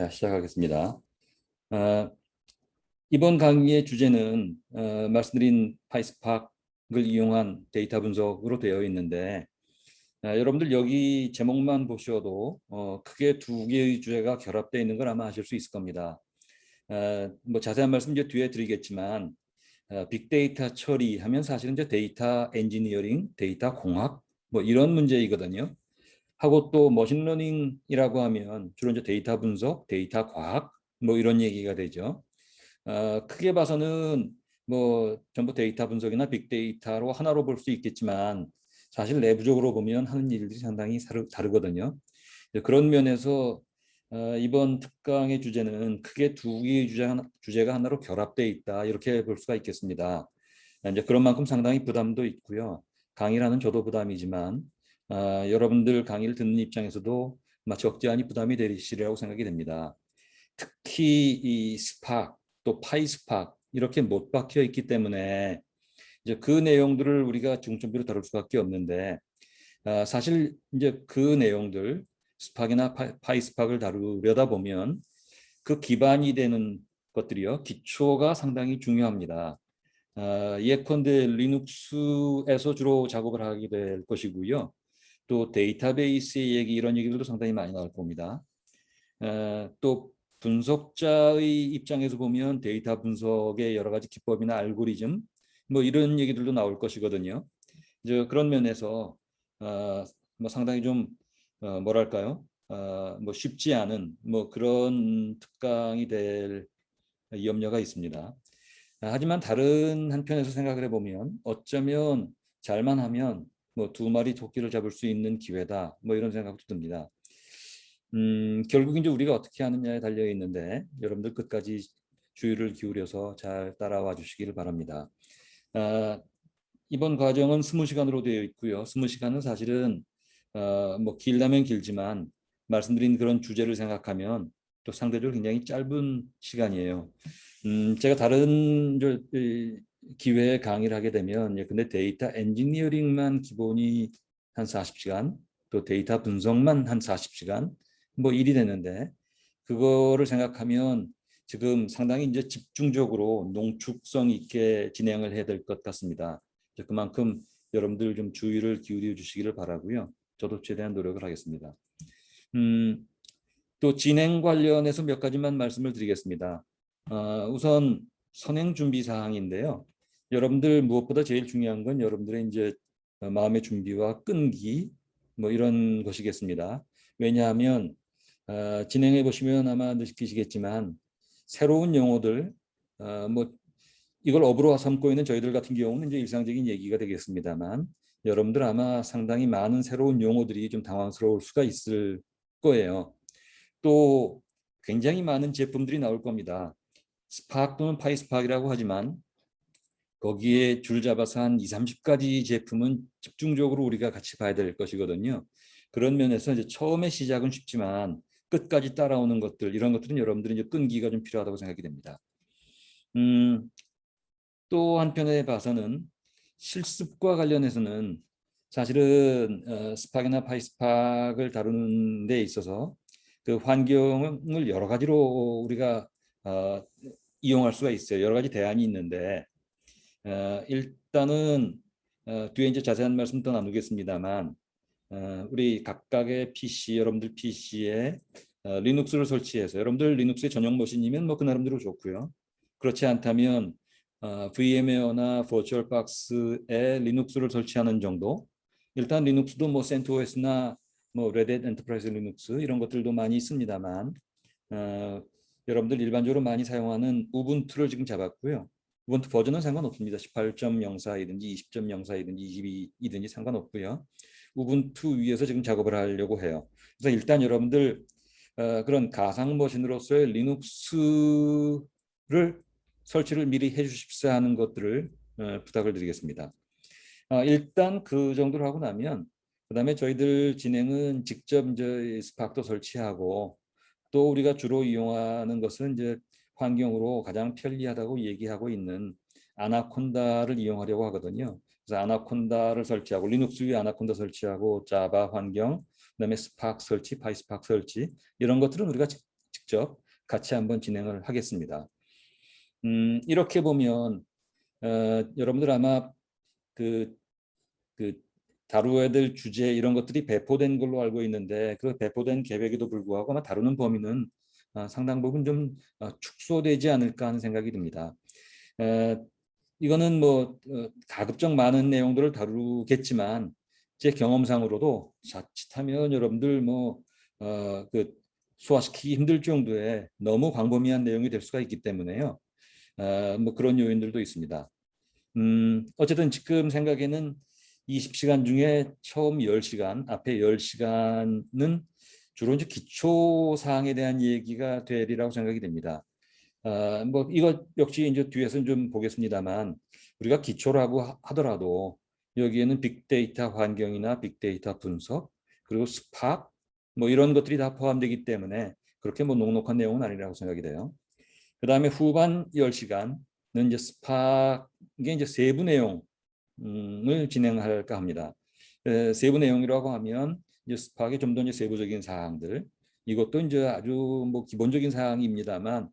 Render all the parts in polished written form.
자, 시작하겠습니다. 어, 이번 강의의 주제는 말씀드린 파이스팍을 이용한 데이터 분석으로 되어 있는데 여러분들 여기 제목만 보셔도 크게 두 개의 주제가 결합되어 있는 걸 아마 아실 수 있을 겁니다. 뭐 자세한 말씀 이제 뒤에 드리겠지만 빅데이터 처리하면 사실은 이제 데이터 엔지니어링, 데이터 공학 뭐 이런 문제이거든요. 하고 또 머신러닝이라고 하면 주로 이제 데이터 분석, 데이터 과학 뭐 이런 얘기가 되죠. 크게 봐서는 뭐 전부 데이터 분석이나 빅데이터로 하나로 볼 수 있겠지만 사실 내부적으로 보면 하는 일들이 상당히 다르거든요. 그런 면에서 이번 특강의 주제는 크게 두 개의 주제가 하나로 결합되어 있다 이렇게 볼 수가 있겠습니다. 이제 그런 만큼 상당히 부담도 있고요. 강의라는 저도 부담이지만 여러분들 강의를 듣는 입장에서도 적지 않은 부담이 되시리라고 생각이 됩니다. 특히 이 스팍 또 파이스팍 이렇게 못 박혀 있기 때문에 이제 그 내용들을 우리가 중점적으로 다룰 수밖에 없는데 사실 이제 그 내용들 스팍이나 파이스팍을 다루려다 보면 그 기반이 되는 것들이요 기초가 상당히 중요합니다. 예컨대 리눅스에서 주로 작업을 하게 될 것이고요. 또 데이터베이스의 얘기 이런 얘기들도 상당히 많이 나올 겁니다. 또 분석자의 입장에서 보면 데이터 분석의 여러 가지 기법이나 알고리즘 뭐 이런 얘기들도 나올 것이거든요. 이제 그런 면에서 뭐 상당히 좀 뭐랄까요? 뭐 쉽지 않은 뭐 그런 특강이 될 염려가 있습니다. 하지만 다른 한편에서 생각을 해보면 어쩌면 잘만 하면 뭐 두 마리 토끼를 잡을 수 있는 기회다 뭐 이런 생각도 듭니다. 결국 이제 우리가 어떻게 하느냐에 달려 있는데 여러분들 끝까지 주의를 기울여서 잘 따라와 주시기를 바랍니다. 이번 과정은 20시간으로 되어 있고요. 20시간은 사실은 뭐 길다면 길지만 말씀드린 그런 주제를 생각하면 또 상대적으로 굉장히 짧은 시간이에요. 제가 다른 기회에 강의를 하게 되면 근데 데이터 엔지니어링만 기본이 한 40시간 또 데이터 분석만 한 40시간 뭐 일이 되는데 그거를 생각하면 지금 상당히 이제 집중적으로 농축성 있게 진행을 해야 될 것 같습니다. 그만큼 여러분들 좀 주의를 기울여 주시기를 바라고요. 저도 최대한 노력을 하겠습니다. 또 진행 관련해서 몇 가지만 말씀을 드리겠습니다. 우선 선행 준비 사항인데요. 여러분들 무엇보다 제일 중요한 건 여러분들의 이제 마음의 준비와 끈기 뭐 이런 것이겠습니다. 왜냐하면 진행해 보시면 아마 느끼시겠지만 새로운 용어들 뭐 이걸 업으로 삼고 있는 저희들 같은 경우는 이제 일상적인 얘기가 되겠습니다만 여러분들 아마 상당히 많은 새로운 용어들이 좀 당황스러울 수가 있을 거예요. 또 굉장히 많은 제품들이 나올 겁니다. 스팍 또는 파이스팍이라고 하지만 거기에 줄 잡아서 한 2, 30가지 제품은 집중적으로 우리가 같이 봐야 될 것이거든요. 그런 면에서 이제 처음에 시작은 쉽지만 끝까지 따라오는 것들 이런 것들은 여러분들이 이제 끈기가 좀 필요하다고 생각이 됩니다. 또 한편에 봐서는 실습과 관련해서는 사실은 스팍이나 파이스팍을 다루는 데 있어서 그 환경을 여러 가지로 우리가 이용할 수가 있어요. 여러 가지 대안이 있는데 일단은 뒤에 이제 자세한 말씀 더 나누겠습니다만 우리 각각의 PC 여러분들 PC에 리눅스를 설치해서 여러분들 리눅스의 전용 머신이면 뭐 그 나름대로 좋고요. 그렇지 않다면 VMware나 버추얼박스에 리눅스를 설치하는 정도. 일단 리눅스도 뭐 CentOS나 뭐 Red Hat Enterprise Linux 이런 것들도 많이 있습니다만 여러분들 일반적으로 많이 사용하는 우분투를 지금 잡았고요. 우분투 버전은 상관없습니다. 18.04이든지 20.04이든지 22이든지 상관없고요. 우분투 위에서 지금 작업을 하려고 해요. 그래서 일단 여러분들 그런 가상 머신으로서의 리눅스를 설치를 미리 해주십사 하는 것들을 부탁을 드리겠습니다. 일단 그 정도를 하고 나면 그다음에 저희들 진행은 직접 이제 스팍도 설치하고 또 우리가 주로 이용하는 것은 이제 환경으로 가장 편리하다고 얘기하고 있는 아나콘다를 이용하려고 하거든요. 그래서 아나콘다를 설치하고 리눅스 위에 아나콘다 설치하고 자바 환경, 그다음에 스팍 설치, 파이스팍 설치 이런 것들은 우리가 직접 직접 같이 한번 진행을 하겠습니다. 이렇게 보면 여러분들 아마 그 다루어야 될 주제 이런 것들이 배포된 걸로 알고 있는데 그 배포된 계획에도 불구하고 아마 다루는 범위는 상당 부분 좀 축소되지 않을까 하는 생각이 듭니다. 이거는 뭐 가급적 많은 내용들을 다루겠지만 제 경험상으로도 자칫하면 여러분들 그 소화시키기 힘들 정도의 너무 광범위한 내용이 될 수가 있기 때문에요. 뭐 그런 요인들도 있습니다. 어쨌든 지금 생각에는 20시간 중에 처음 10시간, 앞에 10시간은 주로 이제 기초 사항에 대한 얘기가 되리라고 생각이 됩니다. 뭐 이것 역시 이제 뒤에서 좀 보겠습니다만 우리가 기초라고 하더라도 여기에는 빅데이터 환경이나 빅데이터 분석 그리고 스팍 뭐 이런 것들이 다 포함되기 때문에 그렇게 뭐 녹록한 내용은 아니라고 생각이 돼요. 그 다음에 후반 10시간은 이제 스팍의 이제 세부 내용을 진행할까 합니다. 세부 내용이라고 하면 이제 스팍의 좀 더 이제 세부적인 사항들 이것도 이제 아주 뭐 기본적인 사항입니다만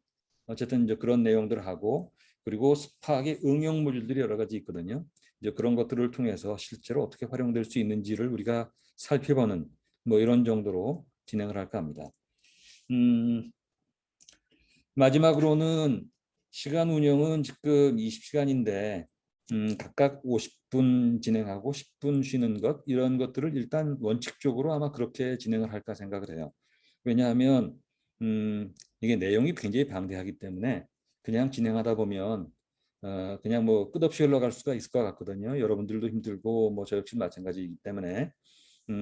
어쨌든 이제 그런 내용들 하고 그리고 스팍의 응용 모듈들이 여러 가지 있거든요. 이제 그런 것들을 통해서 실제로 어떻게 활용될 수 있는지를 우리가 살펴보는 뭐 이런 정도로 진행을 할까 합니다. 마지막으로는 시간 운영은 지금 20시간인데 각각 50분 진행하고 10분 쉬는 것 이런 것들을 일단 원칙적으로 아마 그렇게 진행을 할까 생각을 해요. 왜냐하면 이게 내용이 굉장히 방대하기 때문에 그냥 진행하다 보면 그냥 뭐 끝없이 흘러갈 수가 있을 것 같거든요. 여러분들도 힘들고 뭐 저 역시 마찬가지이기 때문에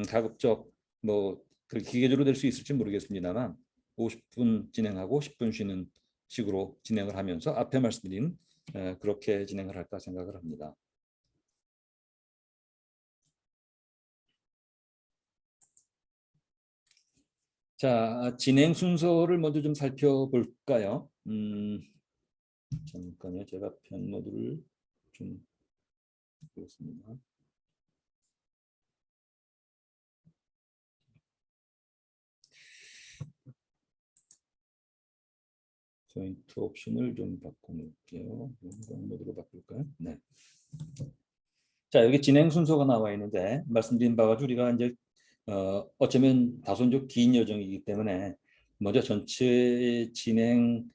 가급적 뭐 그렇게 기계적으로 될 수 있을지 모르겠습니다만 50분 진행하고 10분 쉬는 식으로 진행을 하면서 앞에 말씀드린 그렇게 진행을 할까 생각을 합니다. 자, 진행 순서를 먼저 좀 살펴볼까요? 잠깐요. 제가 편 모드를 좀 보겠습니다. 조인트 옵션을 좀 바꿔놓을게요. 영상 모드로 바꿀까요? 네. 자, 여기 진행 순서가 나와 있는데 말씀드린 바가 우리가 이제 어쩌면 다소 좀 긴 여정이기 때문에 먼저 전체 진행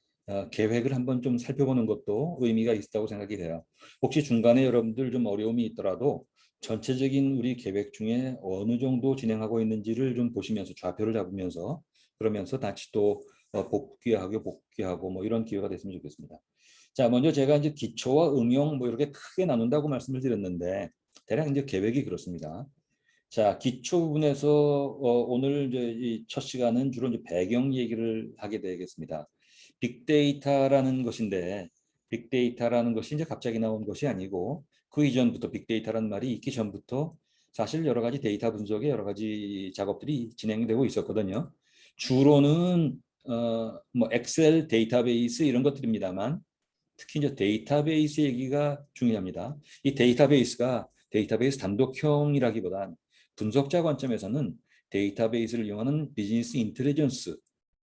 계획을 한번 좀 살펴보는 것도 의미가 있다고 생각이 돼요. 혹시 중간에 여러분들 좀 어려움이 있더라도 전체적인 우리 계획 중에 어느 정도 진행하고 있는지를 좀 보시면서 좌표를 잡으면서 그러면서 다시 또 복귀하고 뭐 이런 기회가 됐으면 좋겠습니다. 자, 먼저 제가 이제 기초와 응용 뭐 이렇게 크게 나눈다고 말씀을 드렸는데 대략 이제 계획이 그렇습니다. 자, 기초 부분에서 오늘 이제 이 첫 시간은 주로 이제 배경 얘기를 하게 되겠습니다. 빅데이터라는 것인데 빅데이터라는 것이 이제 갑자기 나온 것이 아니고 그 이전부터 빅데이터라는 말이 있기 전부터 사실 여러 가지 데이터 분석의 여러 가지 작업들이 진행되고 있었거든요. 주로는 뭐 엑셀 데이터베이스 이런 것들입니다만 특히 이제 데이터베이스 얘기가 중요합니다. 이 데이터베이스가 데이터베이스 단독형이라기보단 분석자 관점에서는 데이터베이스를 이용하는 비즈니스 인텔리전스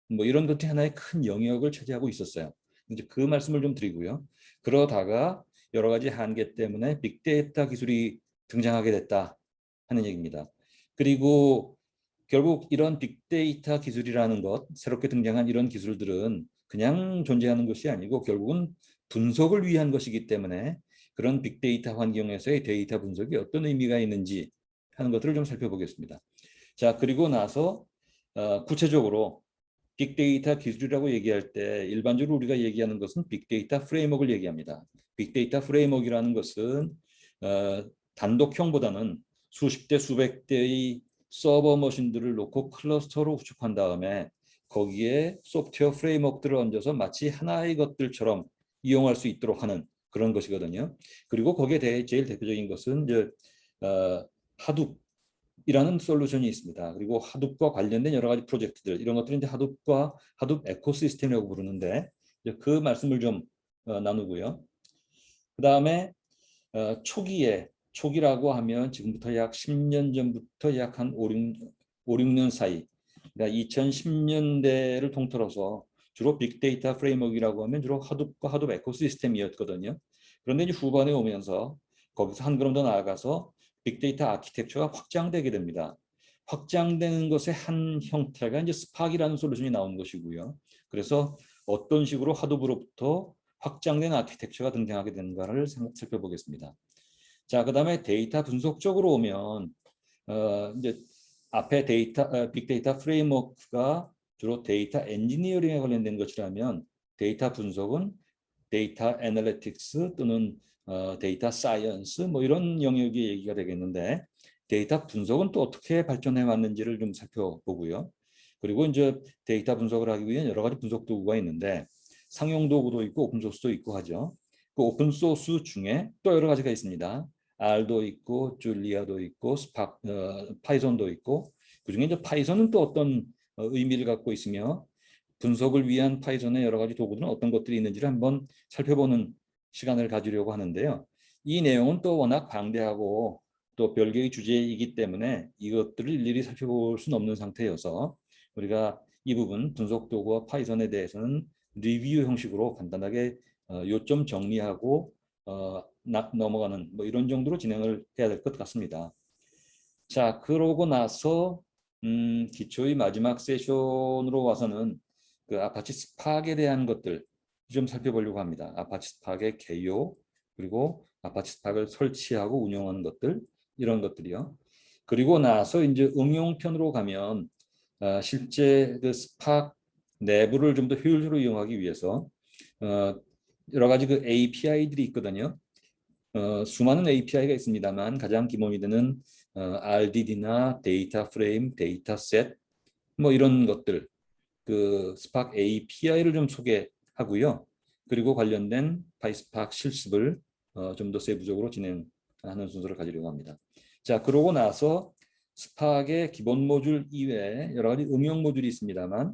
뭐 이런 것들이 하나의 큰 영역을 차지하고 있었어요. 이제 그 말씀을 좀 드리고요. 그러다가 여러 가지 한계 때문에 빅데이터 기술이 등장하게 됐다 하는 얘기입니다. 그리고 결국 이런 빅데이터 기술이라는 것, 새롭게 등장한 이런 기술들은 그냥 존재하는 것이 아니고 결국은 분석을 위한 것이기 때문에 그런 빅데이터 환경에서의 데이터 분석이 어떤 의미가 있는지 하는 것들을 좀 살펴보겠습니다. 자, 그리고 나서 구체적으로 빅데이터 기술이라고 얘기할 때 일반적으로 우리가 얘기하는 것은 빅데이터 프레임워크를 얘기합니다. 빅데이터 프레임워크라는 것은 단독형보다는 수십 대 수백 대의 서버 머신들을 놓고 클러스터로 구축한 다음에 거기에 소프트웨어 프레임워크들을 얹어서 마치 하나의 것들처럼 이용할 수 있도록 하는 그런 것이거든요. 그리고 거기에 대해 제일 대표적인 것은 이제 하둡이라는 솔루션이 있습니다. 그리고 하둡과 관련된 여러 가지 프로젝트들 이런 것들은 이제 하둡과 하둡 에코시스템이라고 부르는데 그 말씀을 좀 나누고요. 그 다음에 초기라고 하면 지금부터 약 10년 전부터 약 한 5, 6년 사이 그러니까 2010년대를 통틀어서 주로 빅데이터 프레임워크라고 하면 주로 하둡과 하둡 에코시스템이었거든요. 그런데 이제 후반에 오면서 거기서 한 걸음 더 나아가서 빅데이터 아키텍처가 확장되게 됩니다. 확장되는 것의 한 형태가 이제 스팍이라는 솔루션이 나온 것이고요. 그래서 어떤 식으로 하둡으로부터 확장된 아키텍처가 등장하게 되는가를 살펴보겠습니다. 자, 그다음에 데이터 분석 쪽으로 오면 이제 앞에 빅데이터 프레임워크가 주로 데이터 엔지니어링에 관련된 것이라면 데이터 분석은 데이터 애널리틱스 또는 데이터 사이언스 뭐 이런 영역의 얘기가 되겠는데 데이터 분석은 또 어떻게 발전해 왔는지를 좀 살펴보고요. 그리고 이제 데이터 분석을 하기 위해 여러 가지 분석 도구가 있는데 상용 도구도 있고 오픈 소스도 있고 하죠. 그 오픈 소스 중에 또 여러 가지가 있습니다. R도 있고 줄리아도 있고 파이썬도 있고 그중에 이제 파이썬은 또 어떤 의미를 갖고 있으며 분석을 위한 파이썬의 여러 가지 도구들은 어떤 것들이 있는지를 한번 살펴보는 시간을 가지려고 하는데요. 이 내용은 또 워낙 방대하고 또 별개의 주제이기 때문에 이것들을 일일이 살펴볼 수는 없는 상태여서 우리가 이 부분 분석 도구와 파이썬에 대해서는 리뷰 형식으로 간단하게 요점 정리하고 넘어가는 뭐 이런 정도로 진행을 해야 될 것 같습니다. 자, 그러고 나서 기초의 마지막 세션으로 와서는 그 아파치 스팍에 대한 것들 좀 살펴보려고 합니다. 아파치 스팍의 개요 그리고 아파치 스팍을 설치하고 운영하는 것들 이런 것들이요. 그리고 나서 이제 응용편으로 가면 실제 그 스팍 내부를 좀 더 효율적으로 이용하기 위해서 여러 가지 그 API들이 있거든요. 수많은 API가 있습니다만 가장 기본이 되는 RDD나 데이터 프레임, 데이터셋 뭐 이런 것들 그 스팍 API를 좀 소개하고요. 그리고 관련된 파이스팍 실습을 좀 더 세부적으로 진행하는 순서를 가지려고 합니다. 자, 그러고 나서 스팍의 기본 모듈 이외에 여러 가지 응용 모듈이 있습니다만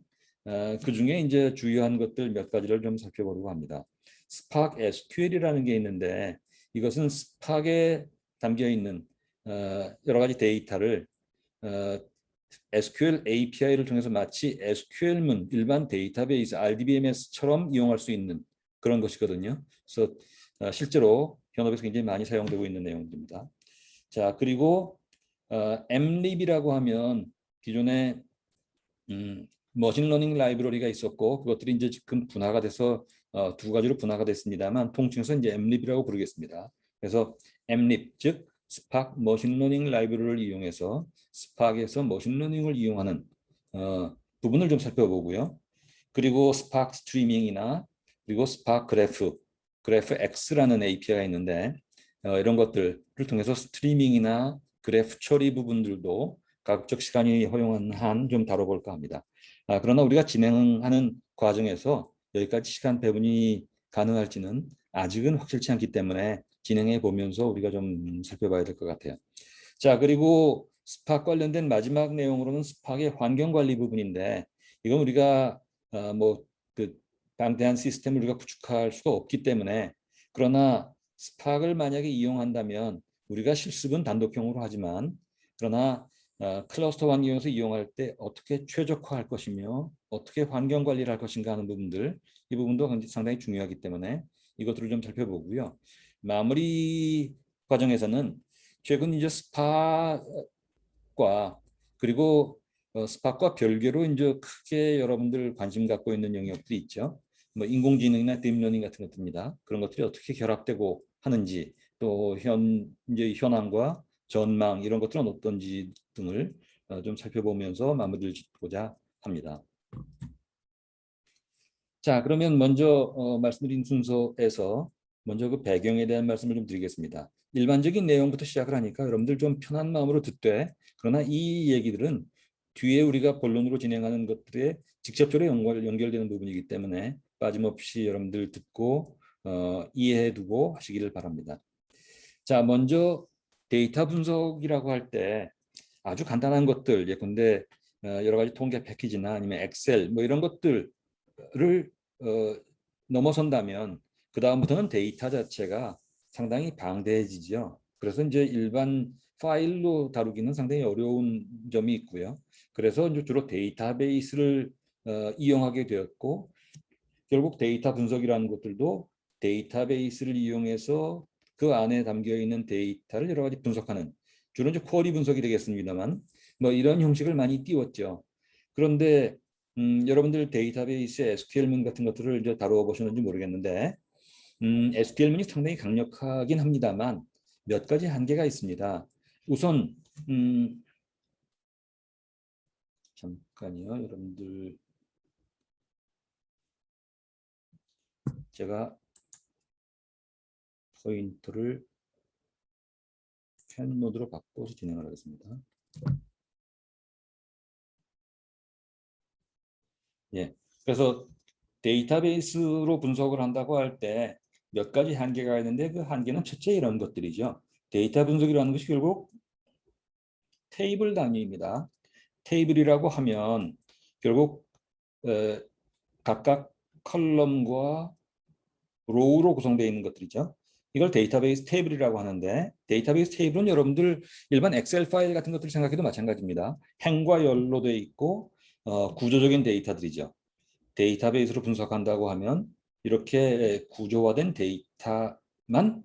그 중에 이제 주요한 것들 몇 가지를 좀 살펴보려고 합니다. 스팍 SQL이라는 게 있는데 이것은 스팍에 담겨 있는 여러 가지 데이터를 SQL API를 통해서 마치 SQL문 일반 데이터베이스 RDBMS처럼 이용할 수 있는 그런 것이거든요. 그래서 실제로 현업에서 굉장히 많이 사용되고 있는 내용들입니다. 자, 그리고 MLib이라고 하면 기존에 머신러닝 라이브러리가 있었고 그것들이 이제 지금 분화가 돼서 두 가지로 분화가 됐습니다만 통칭해서 이제 MLib이라고 부르겠습니다. 그래서 MLib 즉 스팍 머신러닝 라이브러리를 이용해서 스팍에서 머신러닝을 이용하는 부분을 좀 살펴보고요. 그리고 스팍 스트리밍이나 그리고 스팍 그래프 X라는 API가 있는데 이런 것들을 통해서 스트리밍이나 그래프 처리 부분들도 가급적 시간이 허용하는 한 좀 다뤄볼까 합니다. 그러나 우리가 진행하는 과정에서 여기까지 시간 배분이 가능할지는 아직은 확실치 않기 때문에 진행해 보면서 우리가 좀 살펴봐야 될 것 같아요. 자, 그리고 스팍 관련된 마지막 내용으로는 스팍의 환경 관리 부분인데 이건 우리가 뭐그 방대한 시스템을 우리가 구축할 수가 없기 때문에 그러나 스팍을 만약에 이용한다면 우리가 실습은 단독형으로 하지만 그러나 클러스터 환경에서 이용할 때 어떻게 최적화할 것이며 어떻게 환경 관리를 할 것인가 하는 부분들 이 부분도 상당히 중요하기 때문에 이것들을 좀 살펴보고요. 마무리 과정에서는 최근 이제 스팍과 그리고 스팍과 별개로 이제 크게 여러분들 관심 갖고 있는 영역들이 있죠. 뭐 인공지능이나 딥러닝 같은 것들입니다. 그런 것들이 어떻게 결합되고 하는지 또 이제 현황과 전망 이런 것들은 어떤지 등을 좀 살펴보면서 마무리를 짓고자 합니다. 자, 그러면 먼저 말씀드린 순서에서 먼저 그 배경에 대한 말씀을 좀 드리겠습니다. 일반적인 내용부터 시작을 하니까 여러분들 좀 편한 마음으로 듣되 그러나 이 얘기들은 뒤에 우리가 본론으로 진행하는 것들에 직접적으로 연결되는 부분이기 때문에 빠짐없이 여러분들 듣고 이해해 두고 하시기를 바랍니다. 자, 먼저 데이터 분석이라고 할 때 아주 간단한 것들 예컨대 여러 가지 통계 패키지나 아니면 엑셀 뭐 이런 것들을 넘어선다면 그 다음부터는 데이터 자체가 상당히 방대해지죠. 그래서 이제 일반 파일로 다루기는 상당히 어려운 점이 있고요. 그래서 이제 주로 데이터베이스를 이용하게 되었고, 결국 데이터 분석이라는 것들도 데이터베이스를 이용해서 그 안에 담겨 있는 데이터를 여러 가지 분석하는, 주로 이제 쿼리 분석이 되겠습니다만, 뭐 이런 형식을 많이 띄웠죠. 그런데 여러분들 데이터베이스 SQL문 같은 것들을 이제 다루어 보셨는지 모르겠는데, SQL문이 상당히 강력하긴 합니다만 몇 가지 한계가 있습니다. 우선 잠깐요, 여러분들. 제가 포인터를 캔 모드로 바꿔서 진행을 하겠습니다. 예. 그래서 데이터베이스로 분석을 한다고 할 때 몇 가지 한계가 있는데, 그 한계는 첫째 이런 것들이죠. 데이터 분석이라는 것이 결국 테이블 단위입니다. 테이블이라고 하면 결국 각각 컬럼과 로우로 구성되어 있는 것들이죠. 이걸 데이터베이스 테이블이라고 하는데, 데이터베이스 테이블은 여러분들 일반 엑셀 파일 같은 것들 생각해도 마찬가지입니다. 행과 열로 되어 있고 구조적인 데이터들이죠. 데이터베이스로 분석한다고 하면 이렇게 구조화된 데이터만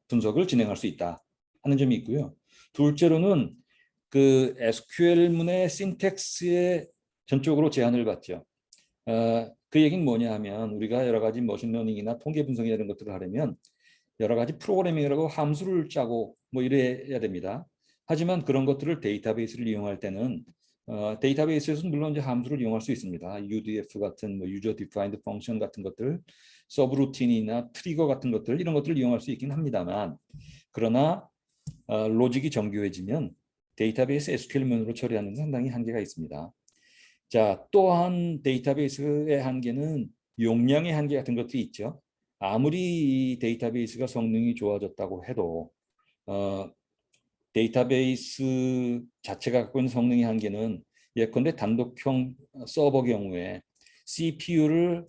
분석을 진행할 수 있다 하는 점이 있고요. 둘째로는 그 SQL문의 신텍스에 전적으로 제한을 받죠. 그 얘기는 뭐냐 하면, 우리가 여러 가지 머신러닝이나 통계 분석이나 이런 것들을 하려면 여러 가지 프로그래밍이라고 함수를 짜고 뭐 이래야 됩니다. 하지만 그런 것들을 데이터베이스를 이용할 때는 데이터베이스에서는 물론 이제 함수를 이용할 수 있습니다. UDF 같은 뭐 유저 디파인드 펑션 같은 것들, 서브루틴이나 트리거 같은 것들, 이런 것들을 이용할 수 있긴 합니다만, 그러나 로직이 정교해지면 데이터베이스 SQL문으로 처리하는 데 상당히 한계가 있습니다. 자, 또한 데이터베이스의 한계는 용량의 한계 같은 것들이 있죠. 아무리 이 데이터베이스가 성능이 좋아졌다고 해도 데이터베이스 자체가 갖고 있는 성능의 한계는, 예컨대 단독형 서버 경우에 CPU를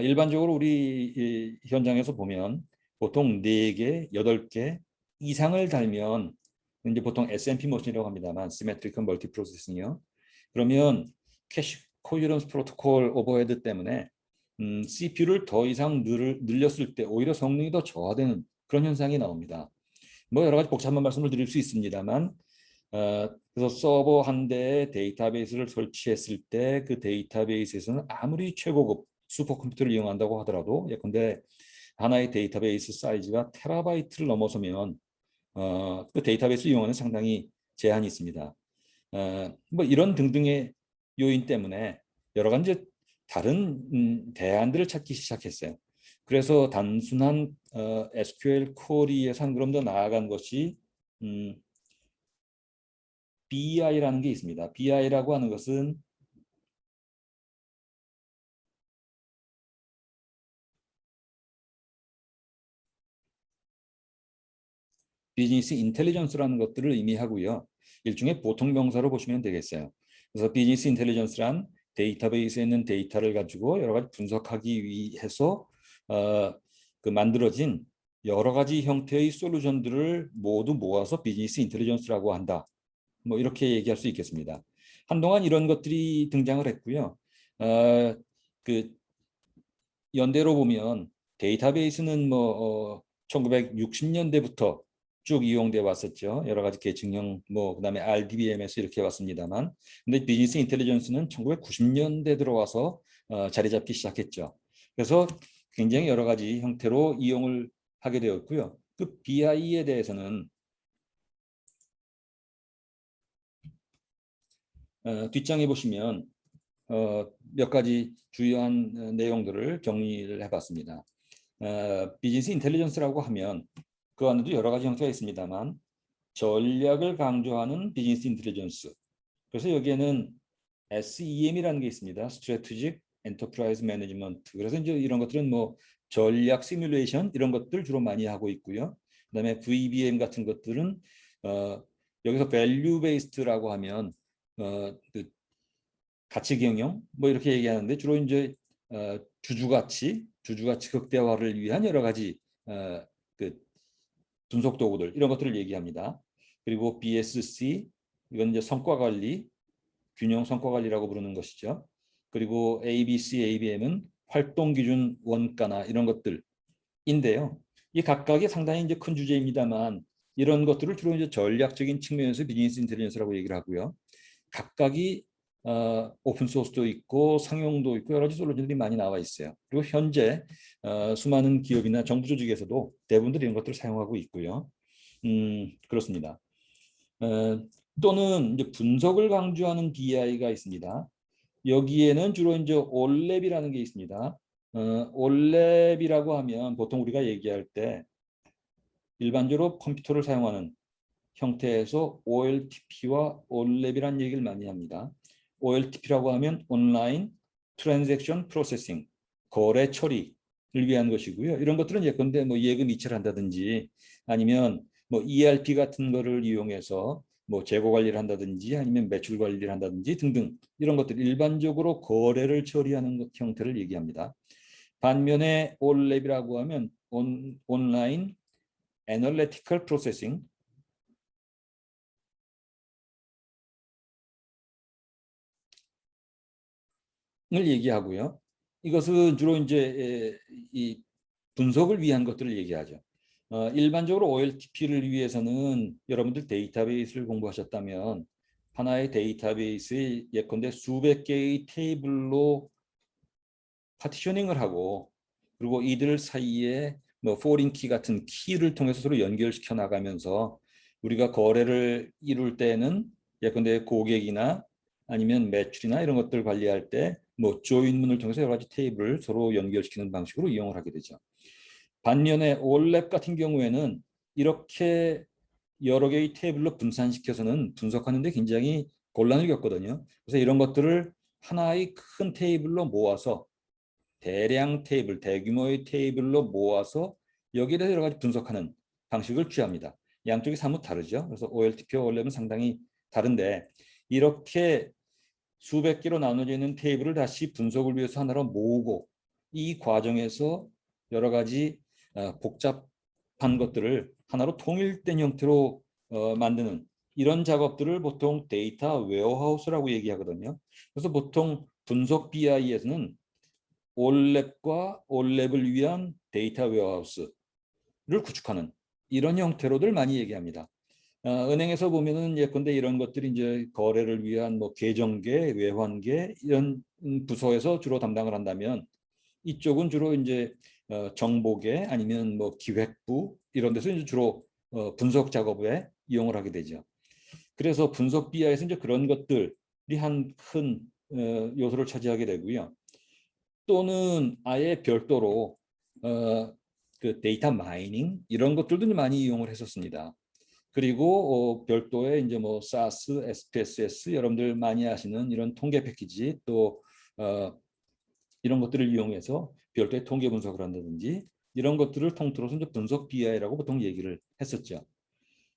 일반적으로 우리 현장에서 보면 보통 4개, 8개 이상을 달면 이제 보통 SMP 머신이라고 합니다만, 시메트리컬 멀티프로세싱이요. 그러면 캐시 코헤런스 프로토콜 오버헤드 때문에 CPU를 더 이상 늘렸을 때 오히려 성능이 더 저하되는 그런 현상이 나옵니다. 뭐 여러 가지 복잡한 말씀을 드릴 수 있습니다만, 그래서 서버 한 대에 데이터베이스를 설치했을 때 그 데이터베이스에서는 아무리 최고급 슈퍼컴퓨터를 이용한다고 하더라도, 예컨대 하나의 데이터베이스 사이즈가 테라바이트를 넘어서면 그 데이터베이스 이용하는 상당히 제한이 있습니다. 뭐 이런 등등의 요인 때문에 여러 가지 다른 대안들을 찾기 시작했어요. 그래서 단순한 SQL 쿼리에서 한 걸음 더 나아간 것이 BI라는 게 있습니다. BI라고 하는 것은 비즈니스 인텔리전스라는 것들을 의미하고요. 일종의 보통 명사로 보시면 되겠어요. 그래서 비즈니스 인텔리전스란 데이터베이스에 있는 데이터를 가지고 여러 가지 분석하기 위해서 그 만들어진 여러 가지 형태의 솔루션들을 모두 모아서 비즈니스 인텔리전스라고 한다. 뭐 이렇게 얘기할 수 있겠습니다. 한동안 이런 것들이 등장을 했고요. 그 연대로 보면 데이터베이스는 뭐 1960년대부터 쭉 이용돼 왔었죠. 여러 가지 계층형 뭐 그다음에 RDBMS 이렇게 왔습니다만, 근데 비즈니스 인텔리전스는 1990년대 들어와서 자리 잡기 시작했죠. 그래서 굉장히 여러 가지 형태로 이용을 하게 되었고요. 그 BI에 대해서는 뒷장에 보시면 몇 가지 주요한 내용들을 정리를 해봤습니다. 비즈니스 인텔리전스라고 하면 그 안에도 여러 가지 형태가 있습니다만, 전략을 강조하는 비즈니스 인텔리전스. 그래서 여기에는 SEM이라는 게 있습니다. Strategic Enterprise Management. 그래서 이제 이런 것들은 뭐 전략 시뮬레이션 이런 것들 주로 많이 하고 있고요. 그다음에 VBM 같은 것들은 여기서 Value Based라고 하면 그 가치 경영 뭐 이렇게 얘기하는데, 주로 이제 주주가치 극대화를 위한 여러 가지 그 분석 도구들 이런 것들을 얘기합니다. 그리고 BSC 이건 이제 성과 관리, 균형 성과 관리라고 부르는 것이죠. 그리고 ABC, ABM은 활동 기준 원가나 이런 것들인데요. 이 각각이 상당히 이제 큰 주제입니다만 이런 것들을 주로 이제 전략적인 측면에서 비즈니스 인텔리전스라고 얘기를 하고요. 각각이 오픈 소스도 있고 상용도 있고 여러 가지 솔루션들이 많이 나와 있어요. 그리고 현재 수많은 기업이나 정부 조직에서도 대부분들 이런 것들을 사용하고 있고요. 그렇습니다. 또는 이제 분석을 강조하는 BI가 있습니다. 여기에는 주로 이제 올랩이라는 게 있습니다. 올랩이라고 하면 보통 우리가 얘기할 때 일반적으로 컴퓨터를 사용하는 형태에서 OLTP와 올랩이라는 얘기를 많이 합니다. OLTP라고 하면 온라인 트랜잭션 프로세싱, 거래 처리를 위한 것이고요. 이런 것들은 예컨대 뭐 예금 이체를 한다든지 아니면 뭐 ERP 같은 거를 이용해서 뭐 재고 관리를 한다든지 아니면 매출 관리를 한다든지 등등 이런 것들 일반적으로 거래를 처리하는 것 형태를 얘기합니다. 반면에 올랩이라고 하면 온라인 애널리티컬 프로세싱 을 얘기하고요. 이것은 주로 이제 이 분석을 위한 것들을 얘기하죠. 일반적으로 OLTP를 위해서는 여러분들 데이터베이스를 공부하셨다면 하나의 데이터베이스에 예컨대 수백 개의 테이블로 파티셔닝을 하고 그리고 이들 사이에 뭐 포린 키 같은 키를 통해서 서로 연결시켜 나가면서 우리가 거래를 이룰 때는 예컨대 고객이나 아니면 매출이나 이런 것들 관리할 때 뭐 조인문을 통해서 여러 가지 테이블을 서로 연결시키는 방식으로 이용을 하게 되죠. 반면에 올랩 같은 경우에는 이렇게 여러 개의 테이블로 분산시켜서는 분석하는 데 굉장히 곤란을 겪거든요. 그래서 이런 것들을 하나의 큰 테이블로 모아서 대량 테이블, 대규모의 테이블로 모아서 여기에 대해서 여러 가지 분석하는 방식을 취합니다. 양쪽이 사뭇 다르죠. 그래서 OLTP와 올랩은 상당히 다른데 이렇게 수백 개로 나눠져 있는 테이블을 다시 분석을 위해서 하나로 모으고 이 과정에서 여러 가지 복잡한 것들을 하나로 통일된 형태로 만드는 이런 작업들을 보통 데이터 웨어하우스라고 얘기하거든요. 그래서 보통 분석 BI에서는 올랩과 올랩을 위한 데이터 웨어하우스를 구축하는 이런 형태로들 많이 얘기합니다. 은행에서 보면은 예컨대 이런 것들이 이제 거래를 위한 뭐 계정계, 외환계 이런 부서에서 주로 담당을 한다면 이쪽은 주로 이제 정보계 아니면 뭐 기획부 이런 데서 이제 주로 분석 작업에 이용을 하게 되죠. 그래서 분석 BI에서 이제 그런 것들이 한 큰 요소를 차지하게 되고요. 또는 아예 별도로 그 데이터 마이닝 이런 것들도 많이 이용을 했었습니다. 그리고 별도의 이제 뭐 SAS, SPSS 여러분들 많이 아시는 이런 통계 패키지 또 이런 것들을 이용해서 별도의 통계 분석을 한다든지 이런 것들을 통틀어서 이제 분석 BI라고 보통 얘기를 했었죠.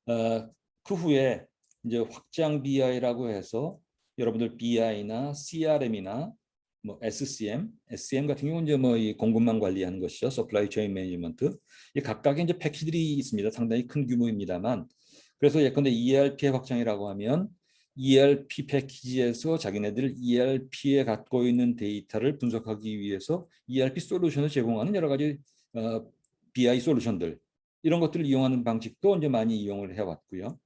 그 후에 이제 확장 BI라고 해서 여러분들 BI나 CRM이나 뭐 SCM, SCM 같은 경우는 이제 뭐 이 공급망 관리하는 것이죠. Supply Chain Management. 이 각각의 이제 패키지들이 있습니다. 상당히 큰 규모입니다만. 그래서 예컨대 ERP의 확장이라고 하면 ERP 패키지에서 자기네들 ERP에 갖고 있는 데이터를 분석하기 위해서 ERP 솔루션을 제공하는 여러 가지 BI 솔루션들 이런 것들을 이용하는 방식도 이제 많이 이용을 해왔고요.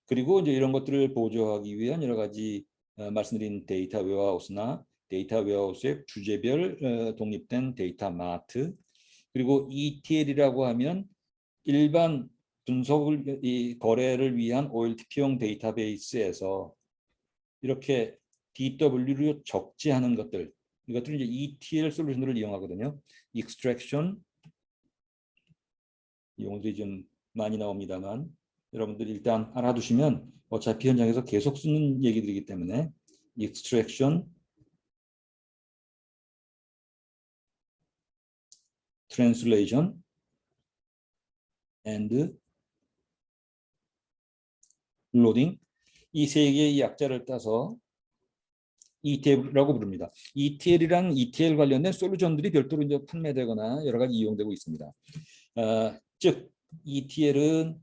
그리고 이제 이런 것들을 보조하기 위한 여러 가지 말씀드린 데이터 웨어하우스나 데이터 웨어하우스의 주제별 독립된 데이터 마트 그리고 ETL이라고 하면 일반 분석을 이 거래를 위한 OLTP용 데이터베이스에서 이렇게 DW로 적재하는 것들 이것들은 이제 ETL 솔루션들을 이용하거든요. Extraction 이 용어들이 좀 많이 나옵니다만 여러분들이 일단 알아두시면 어차피 현장에서 계속 쓰는 얘기들이기 때문에 Extraction, Translation and Loading 이 세 개의 약자를 따서 ETL이라고 부릅니다. ETL이란 ETL 관련된 솔루션들이 별도로 이제 판매되거나 여러 가지 이용되고 있습니다. 즉 ETL은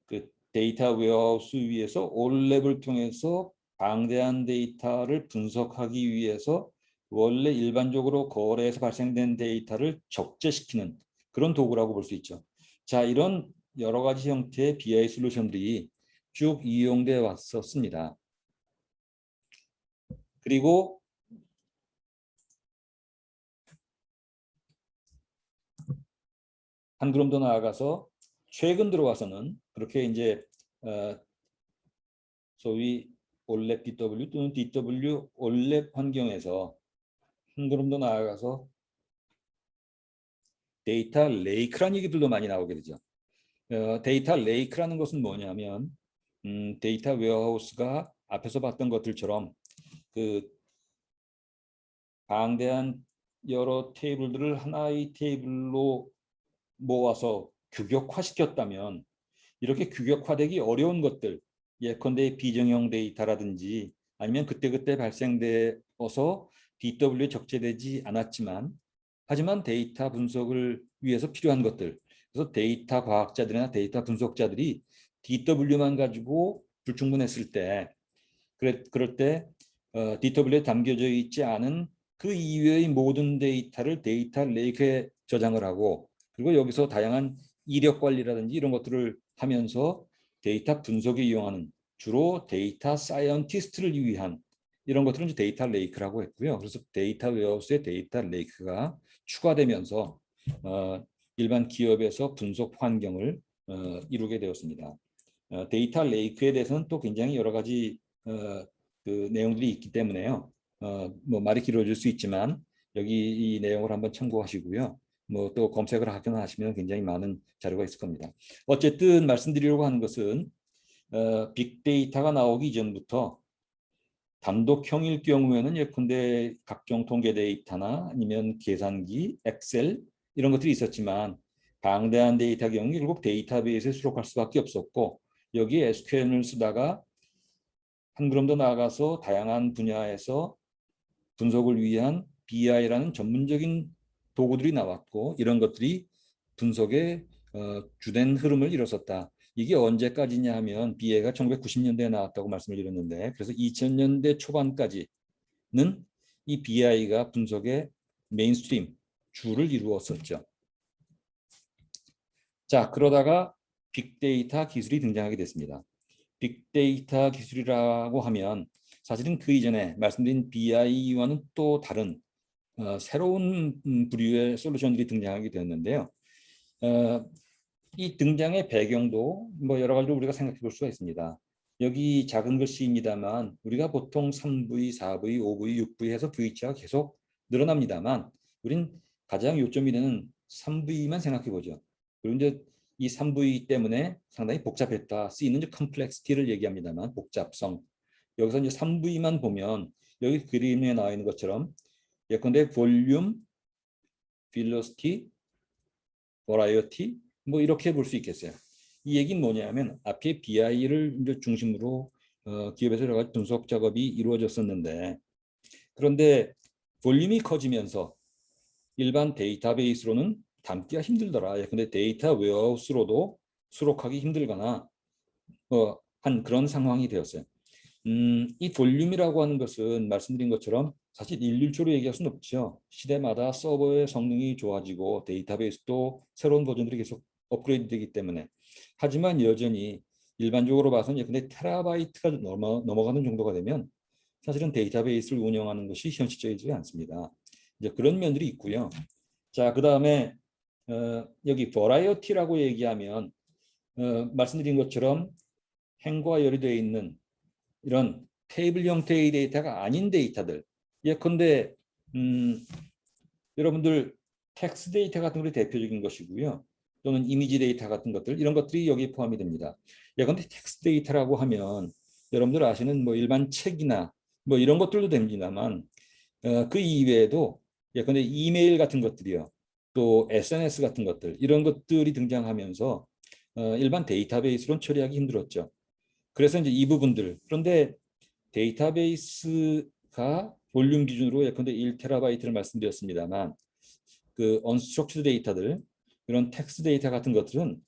그 데이터 웨어하우스 위에서 올랩을 통해서 방대한 데이터를 분석하기 위해서 원래 일반적으로 거래에서 발생된 데이터를 적재시키는 그런 도구라고 볼 수 있죠. 자, 이런 여러 가지 형태의 BI 솔루션들이 쭉 이용돼 왔었습니다. 그리고 한 걸음 더 나아가서 최근 들어와서는 그렇게 이제 소위 올랩 DW 또는 DW 올랩 환경에서 한 걸음 더 나아가서 데이터 레이크라는 얘기들도 많이 나오게 되죠. 데이터 레이크라는 것은 뭐냐면 데이터 웨어하우스가 앞에서 봤던 것들처럼 그 방대한 여러 테이블들을 하나의 테이블로 모아서 규격화시켰다면 이렇게 규격화되기 어려운 것들, 예컨대 비정형 데이터라든지 아니면 그때그때 발생되어서 DW에 적재되지 않았지만 하지만 데이터 분석을 위해서 필요한 것들, 그래서 데이터 과학자들이나 데이터 분석자들이 DW만 가지고 불충분했을 때 그럴 때 DW에 담겨져 있지 않은 그 이외의 모든 데이터를 데이터 레이크에 저장을 하고 그리고 여기서 다양한 이력 관리라든지 이런 것들을 하면서 데이터 분석에 이용하는 주로 데이터 사이언티스트를 위한 이런 것들은 이제 데이터 레이크라고 했고요. 그래서 데이터 웨어하우스의 데이터 레이크가 추가되면서 일반 기업에서 분석 환경을 이루게 되었습니다. 데이터 레이크에 대해서는 또 굉장히 여러 가지 그 내용들이 있기 때문에요. 뭐 말이 길어질 수 있지만 여기 이 내용을 한번 참고하시고요. 뭐 또 검색을 하거나 하시면 굉장히 많은 자료가 있을 겁니다. 어쨌든 말씀드리려고 하는 것은 빅데이터가 나오기 이전부터 단독형일 경우에는 예컨대 각종 통계 데이터나 아니면 계산기, 엑셀 이런 것들이 있었지만 방대한 데이터 경우 결국 데이터베이스에 수록할 수밖에 없었고 여기에 SQL을 쓰다가 한 걸음 더 나아가서 다양한 분야에서 분석을 위한 BI라는 전문적인 도구들이 나왔고 이런 것들이 분석의 주된 흐름을 이뤘었다. 이게 언제까지냐 하면 BI가 1990년대에 나왔다고 말씀을 드렸는데 그래서 2000년대 초반까지는 이 BI가 분석의 메인스트림 주를 이루었었죠. 자, 그러다가 빅데이터 기술이 등장하게 됐습니다. 빅데이터 기술이라고 하면 사실은 그 이전에 말씀드린 BI와는 또 다른 새로운 부류의 솔루션들이 등장하게 되었는데요. 이 등장의 배경도 뭐 여러 가지로 우리가 생각해 볼 수가 있습니다. 여기 작은 글씨입니다만 우리가 보통 3V, 4V, 5V, 6V 해서 V자가 계속 늘어납니다만 우린 가장 요점이 되는 3V만 생각해 보죠. 그리고 이제 이 3V 때문에 상당히 복잡했다. 쓰이는 컴플렉시티를 얘기합니다만 복잡성. 여기서 이제 3V만 보면 여기 그림에 나와 있는 것처럼 예컨대 볼륨, velocity, variety 뭐 이렇게 볼 수 있겠어요. 이 얘기는 뭐냐면 앞에 BI를 이제 중심으로 기업에서 여러 가지 분석 작업이 이루어졌었는데 그런데 볼륨이 커지면서 일반 데이터베이스로는 담기가 힘들더라. 근데 데이터 웨어하우스로도 수록하기 힘들거나 한 그런 상황이 되었어요. 이 볼륨이라고 하는 것은 말씀드린 것처럼 사실 일률적으로 얘기할 수는 없죠. 시대마다 서버의 성능이 좋아지고 데이터베이스도 새로운 버전들이 계속 업그레이드 되기 때문에 하지만 여전히 일반적으로 봐서는 근데 테라바이트가 넘어가는 정도가 되면 사실은 데이터베이스를 운영하는 것이 현실적이지 않습니다. 이제 그런 면들이 있고요. 자, 그 다음에 여기 버라이어티라고 얘기하면 말씀드린 것처럼 행과 열이 있는 이런 테이블 형태의 데이터가 아닌 데이터들 예컨대 여러분들 텍스트 데이터 같은 것이 대표적인 것이고요. 또는 이미지 데이터 같은 것들 이런 것들이 여기에 포함이 됩니다. 예컨대 텍스트 데이터라고 하면 여러분들 아시는 뭐 일반 책이나 뭐 이런 것들도 됩니다만 그 이외에도 예컨대 이메일 같은 것들이요. 또 SNS 같은 것들 이런 것들이 등장하면서 일반 데이터베이스로는 처리하기 힘들었죠. 그래서 이제 이 부분들 그런데 데이터베이스가 볼륨 기준으로 예컨대 1테라바이트를 말씀드렸습니다만 그 언스트럭처드 데이터들 이런 텍스트 데이터 같은 것들은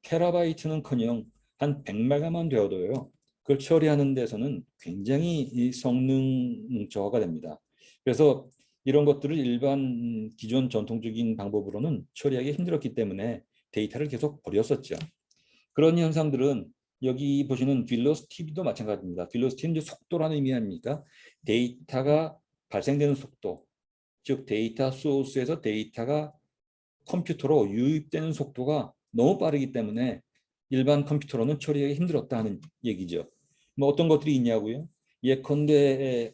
테라바이트는커녕 한 100메가만 되어도요. 그걸 처리하는 데서는 굉장히 이 성능 저하가 됩니다. 그래서 이런 것들을 일반 기존 전통적인 방법으로는 처리하기 힘들었기 때문에 데이터를 계속 버렸었죠. 그런 현상들은 여기 보시는 velocity도 마찬가지입니다. velocity는 이제 속도라는 의미 아닙니까? 데이터가 발생되는 속도, 즉 데이터 소스에서 데이터가 컴퓨터로 유입되는 속도가 너무 빠르기 때문에 일반 컴퓨터로는 처리하기 힘들었다는 얘기죠. 뭐 어떤 것들이 있냐고요? 예컨대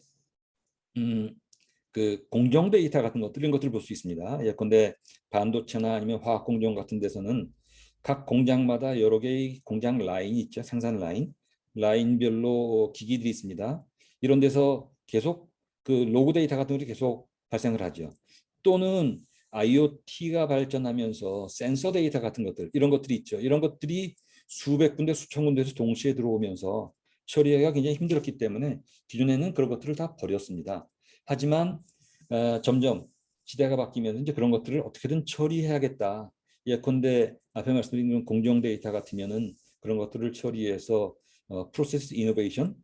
그 공정 데이터 같은 것들 이런 것들을 볼 수 있습니다. 예컨대 반도체나 아니면 화학 공정 같은 데서는 각 공장마다 여러 개의 공장 라인이 있죠. 생산 라인별로 기기들이 있습니다. 이런 데서 계속 그 로그 데이터 같은 것이 계속 발생을 하죠. 또는 IoT가 발전하면서 센서 데이터 같은 것들 이런 것들이 있죠. 이런 것들이 수백 군데 수천 군데에서 동시에 들어오면서 처리하기가 굉장히 힘들었기 때문에 기존에는 그런 것들을 다 버렸습니다. 하지만 점점 시대가 바뀌면서 이제 그런 것들을 어떻게든 처리해야겠다. 예컨대 앞에 말씀드린 공정 데이터 같으면은 그런 것들을 처리해서 프로세스 이노베이션,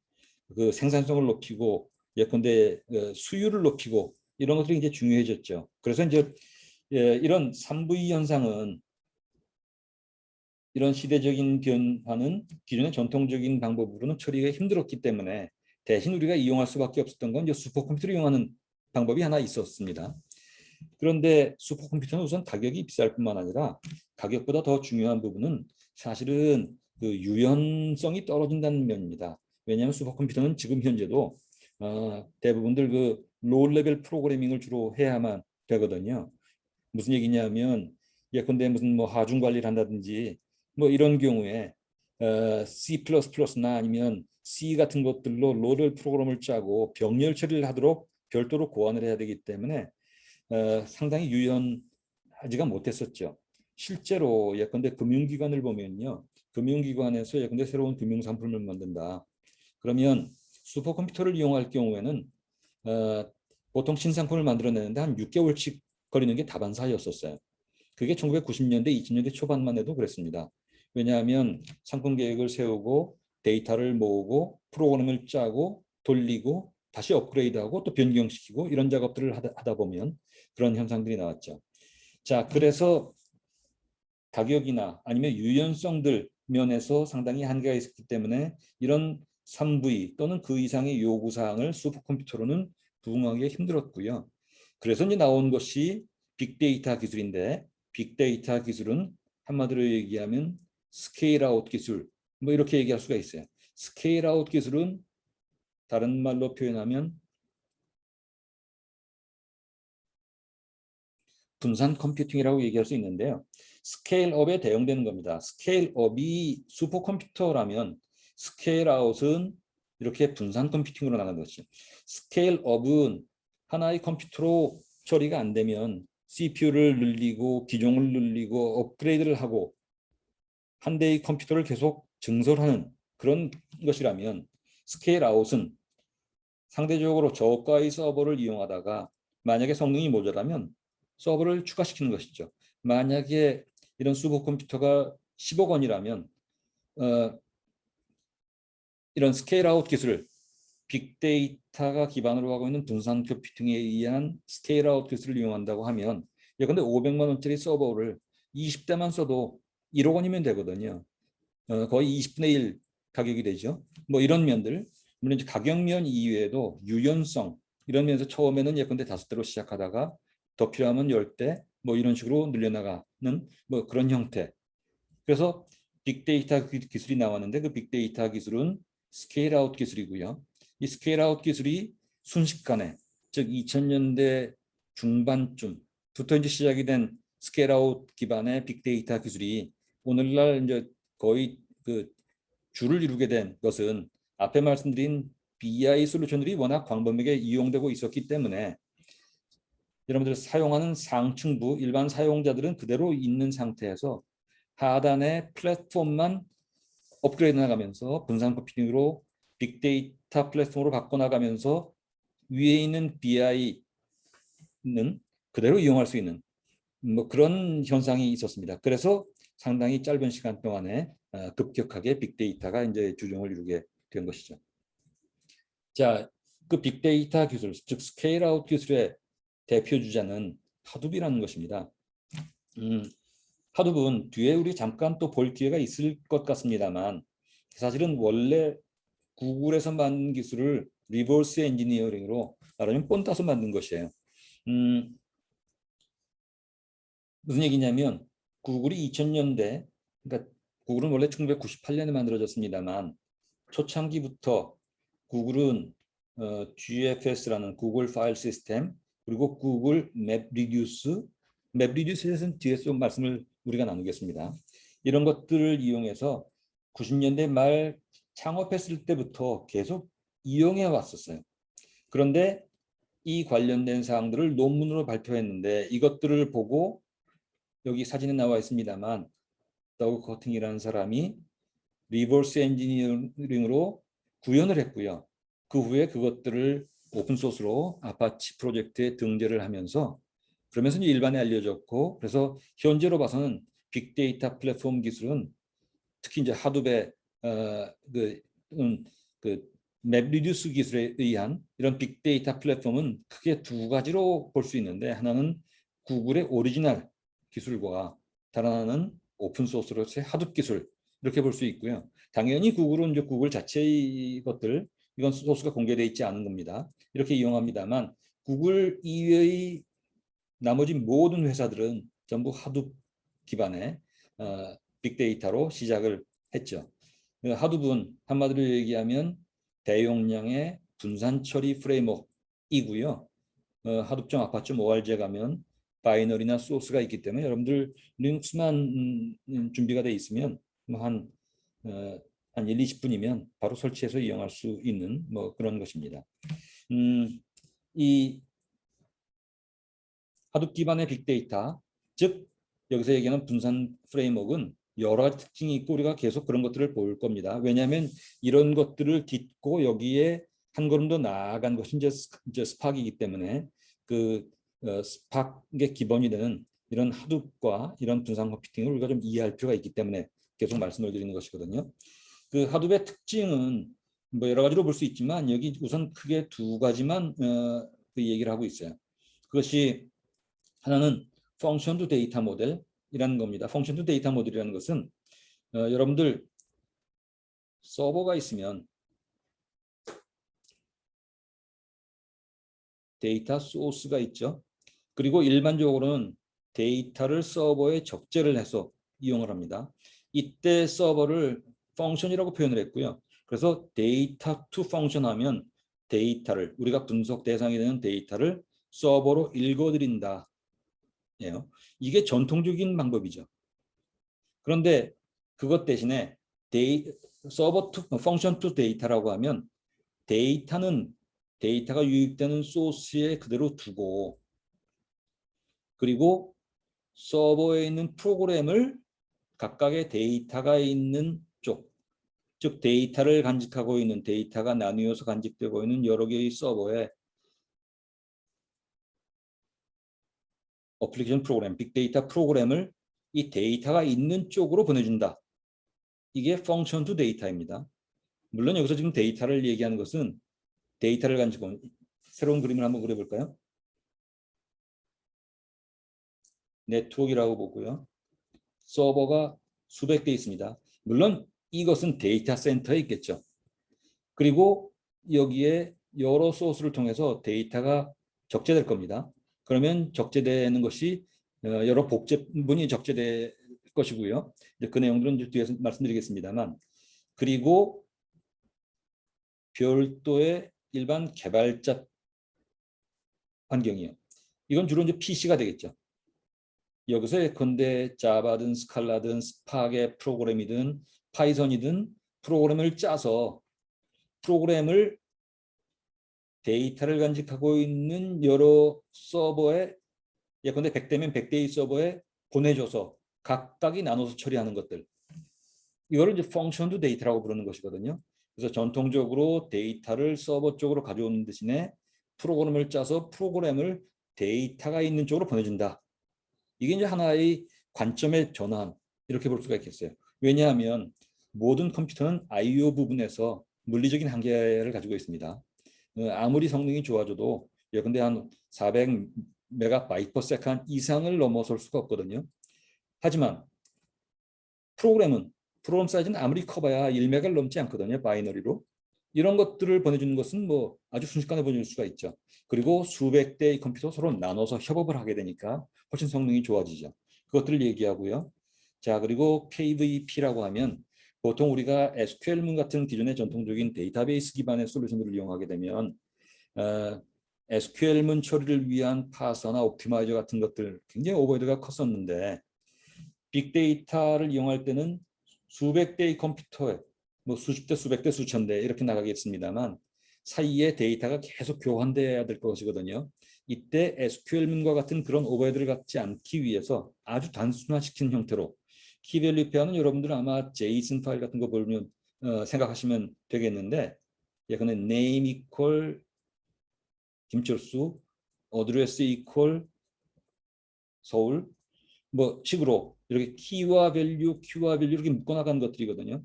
그 생산성을 높이고 예컨대 수율을 높이고 이런 것들이 이제 중요해졌죠. 그래서 이제 이런 3V 현상은 이런 시대적인 변화는 기존의 전통적인 방법으로는 처리가 힘들었기 때문에 대신 우리가 이용할 수밖에 없었던 건 이제 슈퍼컴퓨터를 이용하는 방법이 하나 있었습니다. 그런데 슈퍼컴퓨터는 우선 가격이 비쌀 뿐만 아니라 가격보다 더 중요한 부분은 사실은 그 유연성이 떨어진다는 면입니다. 왜냐하면 슈퍼컴퓨터는 지금 현재도 대부분들 그 로우 레벨 프로그래밍을 주로 해야만 되거든요. 무슨 얘기냐면 예컨대 무슨 뭐 하중 관리를 한다든지 뭐 이런 경우에 C++나 아니면 C 같은 것들로 로우 프로그램을 짜고 병렬 처리를 하도록 별도로 고안을 해야 되기 때문에 상당히 유연하지가 못했었죠. 실제로 예컨대 금융기관을 보면요. 금융기관에서 예컨대 새로운 금융상품을 만든다. 그러면 슈퍼컴퓨터를 이용할 경우에는 보통 신상품을 만들어내는데 한 6개월씩 걸리는 게 다반사였었어요. 그게 1990년대, 2000년대 초반만 해도 그랬습니다. 왜냐하면 상품 계획을 세우고 데이터를 모으고 프로그램을 짜고 돌리고 다시 업그레이드하고 또 변경시키고 이런 작업들을 하다 보면 그런 현상들이 나왔죠. 자, 그래서 가격이나 아니면 유연성들 면에서 상당히 한계가 있었기 때문에 이런 3V 또는 그 이상의 요구사항을 슈퍼컴퓨터로는 부응하기 힘들었고요. 그래서 이제 나온 것이 빅데이터 기술인데 빅데이터 기술은 한마디로 얘기하면 스케일 아웃 기술 뭐 이렇게 얘기할 수가 있어요. 스케일 아웃 기술은 다른 말로 표현하면 분산 컴퓨팅이라고 얘기할 수 있는데요. 스케일업에 대응되는 겁니다. 스케일업이 슈퍼컴퓨터라면 스케일아웃은 이렇게 분산 컴퓨팅으로 나가는 것이죠. 스케일업은 하나의 컴퓨터로 처리가 안 되면 CPU를 늘리고 기종을 늘리고 업그레이드를 하고 한 대의 컴퓨터를 계속 증설하는 그런 것이라면 스케일아웃은 상대적으로 저가의 서버를 이용하다가 만약에 성능이 모자라면 서버를 추가시키는 것이죠. 만약에 이런 슈퍼컴퓨터가 10억 원이라면 이런 스케일아웃 기술, 빅데이터가 기반으로 하고 있는 분산 컴퓨팅에 의한 스케일아웃 기술을 이용한다고 하면 예컨대 500만 원짜리 서버를 20대만 써도 1억 원이면 되거든요. 거의 20분의 1 가격이 되죠. 뭐 이런 면들, 물론 이제 가격면 이외에도 유연성 이런 면에서 처음에는 예컨대 5대로 시작하다가 더 필요하면 10대 뭐 이런 식으로 늘려나가는 뭐 그런 형태. 그래서 빅데이터 기술이 나왔는데 그 빅데이터 기술은 스케일 아웃 기술이고요. 이 스케일 아웃 기술이 순식간에 즉 2000년대 중반쯤부터 이제 시작이 된 스케일 아웃 기반의 빅데이터 기술이 오늘날 이제 거의 그 주를 이루게 된 것은 앞에 말씀드린 BI 솔루션들이 워낙 광범위하게 이용되고 있었기 때문에 여러분들 사용하는 상층부 일반 사용자들은 그대로 있는 상태에서 하단의 플랫폼만 업그레이드 나가면서 분산 컴퓨팅으로 빅데이터 플랫폼으로 바꿔나가면서 위에 있는 BI는 그대로 이용할 수 있는 뭐 그런 현상이 있었습니다. 그래서 상당히 짧은 시간 동안에 급격하게 빅데이터가 이제 주종을 이루게 된 것이죠. 자, 그 빅데이터 기술, 즉 스케일 아웃 기술의 대표 주자는 하둡이라는 것입니다. 하둡은 뒤에 우리 잠깐 또 볼 기회가 있을 것 같습니다만 사실은 원래 구글에서 만든 기술을 리버스 엔지니어링으로 말하면 본따서 만든 것이에요. 무슨 얘기냐면 구글이 2000년대, 그러니까 구글은 원래 1998년에 만들어졌습니다만 초창기부터 구글은 GFS라는 구글 파일 시스템 그리고 구글 맵 리듀스, 맵 리듀스에서는 뒤에서 좀 말씀을 우리가 나누겠습니다. 이런 것들을 이용해서 90년대 말 창업했을 때부터 계속 이용해 왔었어요. 그런데 이 관련된 사항들을 논문으로 발표했는데 이것들을 보고 여기 사진에 나와 있습니다만 더그 커팅이라는 사람이 리버스 엔지니어링으로 구현을 했고요. 그 후에 그것들을 오픈소스로 아파치 프로젝트에 등재를 하면서 그러면서 일반에 알려졌고 그래서 현재로 봐서는 빅데이터 플랫폼 기술은 특히 이제 하둡의 그 맵리듀스 기술에 의한 이런 빅데이터 플랫폼은 크게 두 가지로 볼 수 있는데 하나는 구글의 오리지널 기술과 다른 하나는 오픈소스로서의 하둡 기술 이렇게 볼 수 있고요. 당연히 구글은 이제 구글 자체의 것들 이건 소스가 공개되어 있지 않은 겁니다. 이렇게 이용합니다만 구글 이외의 나머지 모든 회사들은 전부 하둡 기반의 빅데이터로 시작을 했죠. 하둡은 한마디로 얘기하면 대용량의 분산 처리 프레임워크이고요. 하둡점 아파점 ORJ 가면 바이너리나 소스가 있기 때문에 여러분들 리눅스만 준비가 돼 있으면 한 1, 20분이면 바로 설치해서 이용할 수 있는 뭐 그런 것입니다. 이 하둡 기반의 빅데이터, 즉 여기서 얘기하는 분산 프레임워크는 여러 가지 특징이 있고 우리가 계속 그런 것들을 볼 겁니다. 왜냐하면 이런 것들을 딛고 여기에 한 걸음 더 나아간 것이 이제 스팍이기 때문에 그 스팍의 기본이 되는 이런 하둡과 이런 분산 컴퓨팅을 우리가 좀 이해할 필요가 있기 때문에 계속 말씀을 드리는 것이거든요. 그 하둡의 특징은 뭐 여러 가지로 볼 수 있지만 여기 우선 크게 두 가지만 그 얘기를 하고 있어요. 그것이 하나는 펑션 투 데이터 모델이라는 겁니다. 펑션 투 데이터 모델이라는 것은 여러분들 서버가 있으면 데이터 소스가 있죠. 그리고 일반적으로는 데이터를 서버에 적재를 해서 이용을 합니다. 이때 서버를 펑션이라고 표현을 했고요. 그래서 데이터 투 펑션 하면 데이터를 우리가 분석 대상이 되는 데이터를 서버로 읽어드린다. 이게 전통적인 방법이죠. 그런데 그것 대신에 서버 투 펑션 투 데이터라고 하면 데이터가 유입되는 소스에 그대로 두고 그리고 서버에 있는 프로그램을 각각의 데이터가 있는 쪽, 즉 데이터를 간직하고 있는 데이터가 나뉘어서 간직되고 있는 여러 개의 서버에 어플리케이션 프로그램, 빅데이터 프로그램을 이 데이터가 있는 쪽으로 보내준다. 이게 펑션 투 데이터입니다. 물론 여기서 지금 데이터를 얘기하는 것은 데이터를 가지고 새로운 그림을 한번 그려볼까요? 네트워크라고 보고요. 서버가 수백 대 있습니다. 물론 이것은 데이터 센터에 있겠죠. 그리고 여기에 여러 소스를 통해서 데이터가 적재될 겁니다. 그러면 적재되는 것이 여러 복제분이 적재될 것이고요. 그 내용들은 뒤에서 말씀드리겠습니다만 그리고 별도의 일반 개발자 환경이요. 이건 주로 이제 PC가 되겠죠. 여기서 예컨대 자바든 스칼라든 스팍의 프로그램이든 파이썬이든 프로그램을 짜서 프로그램을 데이터를 간직하고 있는 여러 서버에 예컨대 100대면 100대의 서버에 보내줘서 각각이 나눠서 처리하는 것들. 이거를 이제 펑션 투 데이터라고 부르는 것이거든요. 그래서 전통적으로 데이터를 서버 쪽으로 가져오는 대신에 프로그램을 짜서 프로그램을 데이터가 있는 쪽으로 보내준다. 이게 이제 하나의 관점의 전환 이렇게 볼 수가 있겠어요. 왜냐하면 모든 컴퓨터는 I/O 부분에서 물리적인 한계를 가지고 있습니다. 아무리 성능이 좋아져도 예컨대 한 400 메가바이트 per 세컨드 이상을 넘어설 수가 없거든요. 하지만 프로그램 사이즈는 아무리 커봐야 1메가를 넘지 않거든요. 바이너리로. 이런 것들을 보내주는 것은 뭐 아주 순식간에 보내줄 수가 있죠. 그리고 수백 대의 컴퓨터 서로 나눠서 협업을 하게 되니까 훨씬 성능이 좋아지죠. 그것들을 얘기하고요. 자, 그리고 KVP라고 하면 보통 우리가 SQL문 같은 기존의 전통적인 데이터베이스 기반의 솔루션들을 이용하게 되면 SQL문 처리를 위한 파서나 옵티마이저 같은 것들 굉장히 오버헤드가 컸었는데 빅데이터를 이용할 때는 수백 대의 컴퓨터에 뭐 수십 대, 수백 대, 수천 대 이렇게 나가겠습니다만 사이에 데이터가 계속 교환돼야 될 것이거든요. 이때 SQL문과 같은 그런 오버헤드를 갖지 않기 위해서 아주 단순화시킨 형태로 키밸류 페어는 여러분들은 아마 JSON 파일 같은 거 보면 생각하시면 되겠는데 예컨대 name equal 김철수, 어드레스 equal 서울 뭐 식으로 이렇게 키와 밸류, 큐와 밸류 이렇게 묶어나가는 것들이거든요.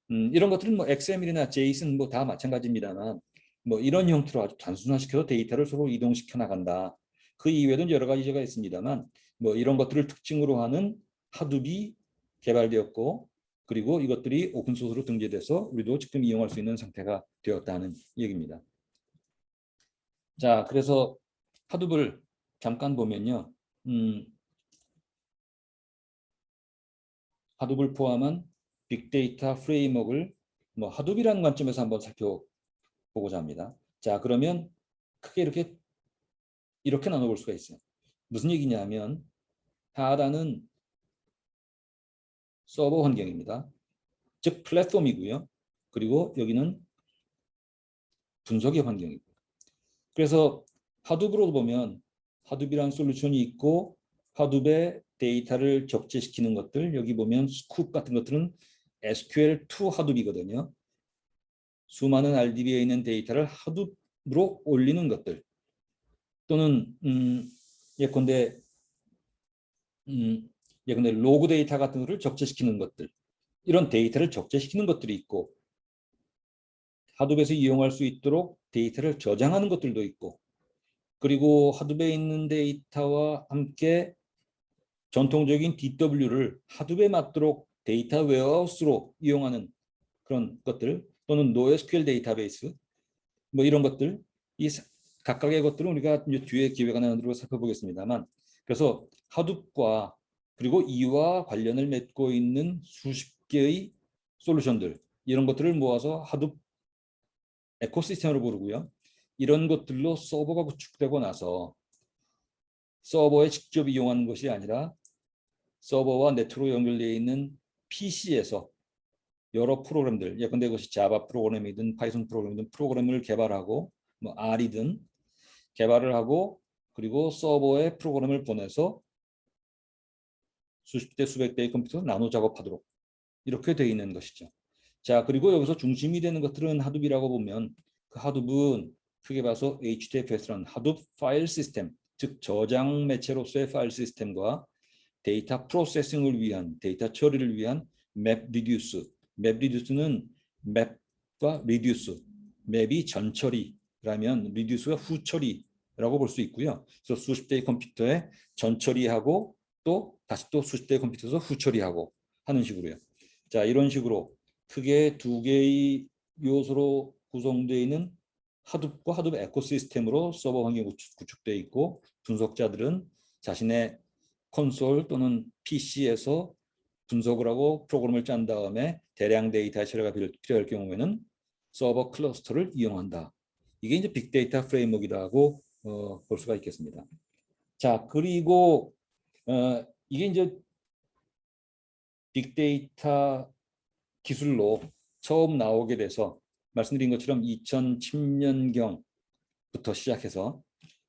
이런 것들은 뭐 XML이나 JSON 뭐 다 마찬가지입니다만 뭐 이런 형태로 아주 단순화시켜서 데이터를 서로 이동시켜 나간다. 그 이외에도 여러 가지가 있습니다만 뭐 이런 것들을 특징으로 하는 하둡이 개발되었고 그리고 이것들이 오픈소스로 등재돼서 우리도 지금 이용할 수 있는 상태가 되었다는 얘기입니다. 자, 그래서 하둡을 잠깐 보면요. 하둡을 포함한 빅데이터 프레임워크를 뭐 하둡이라는 관점에서 한번 살펴보고자 합니다. 자, 그러면 크게 이렇게 나눠볼 수가 있어요. 무슨 얘기냐면 하나는 서버 환경입니다. 즉 플랫폼이고요. 그리고 여기는 분석의 환경이고. 그래서 하둡으로 보면 하둡이라는 솔루션이 있고 하둡에 데이터를 적재시키는 것들 여기 보면 스쿱 같은 것들은 SQL2 하둡이거든요. 수많은 RDB에 있는 데이터를 하둡으로 올리는 것들 또는 예컨대 로그 데이터 같은 것을 적재시키는 것들 이런 데이터를 적재시키는 것들이 있고 하둡에서 이용할 수 있도록 데이터를 저장하는 것들도 있고 그리고 하둡에 있는 데이터와 함께 전통적인 DW를 하둡에 맞도록 데이터 웨어하우스로 이용하는 그런 것들 또는 NoSQL 데이터베이스 뭐 이런 것들 이 각각의 것들은 우리가 이제 뒤에 기회가 나는 대로 살펴보겠습니다만 그래서 하둡과 그리고 이와 관련을 맺고 있는 수십 개의 솔루션들 이런 것들을 모아서 하둡 에코시스템으로 부르고요. 이런 것들로 서버가 구축되고 나서 서버에 직접 이용하는 것이 아니라 서버와 네트워크로 연결되어 있는 PC에서 여러 프로그램들, 예컨대 그것이 자바 프로그램이든 파이썬 프로그램이든 프로그램을 개발하고 뭐 R이든 개발을 하고 그리고 서버에 프로그램을 보내서 수십 대 수백 대의 컴퓨터로 나눠 작업하도록 이렇게 되어 있는 것이죠. 자, 그리고 여기서 중심이 되는 것들은 하둡이라고 보면 그 하둡은 크게 봐서 HDFS라는 하둡 파일 시스템, 즉 저장 매체로서의 파일 시스템과 데이터 프로세싱을 위한 데이터 처리를 위한 맵 리듀스. 맵 리듀스는 맵과 리듀스. 맵이 전처리라면 리듀스가 후처리라고 볼 수 있고요. 그래서 수십 대의 컴퓨터에 전처리하고 또 다시 또 수십 대의 컴퓨터에서 후처리하고 하는 식으로요. 자, 이런 식으로 크게 두 개의 요소로 구성되어 있는 하둡과 하둡 에코시스템으로 서버 환경이 구축되어 있고 분석자들은 자신의 콘솔 또는 PC에서 분석을 하고 프로그램을 짠 다음에 대량 데이터 처리가 필요할 경우에는 서버 클러스터를 이용한다. 이게 이제 빅데이터 프레임워크이라고 볼 수가 있겠습니다. 자, 그리고 이게 이제 빅데이터 기술로 처음 나오게 돼서 말씀드린 것처럼 2010년경부터 시작해서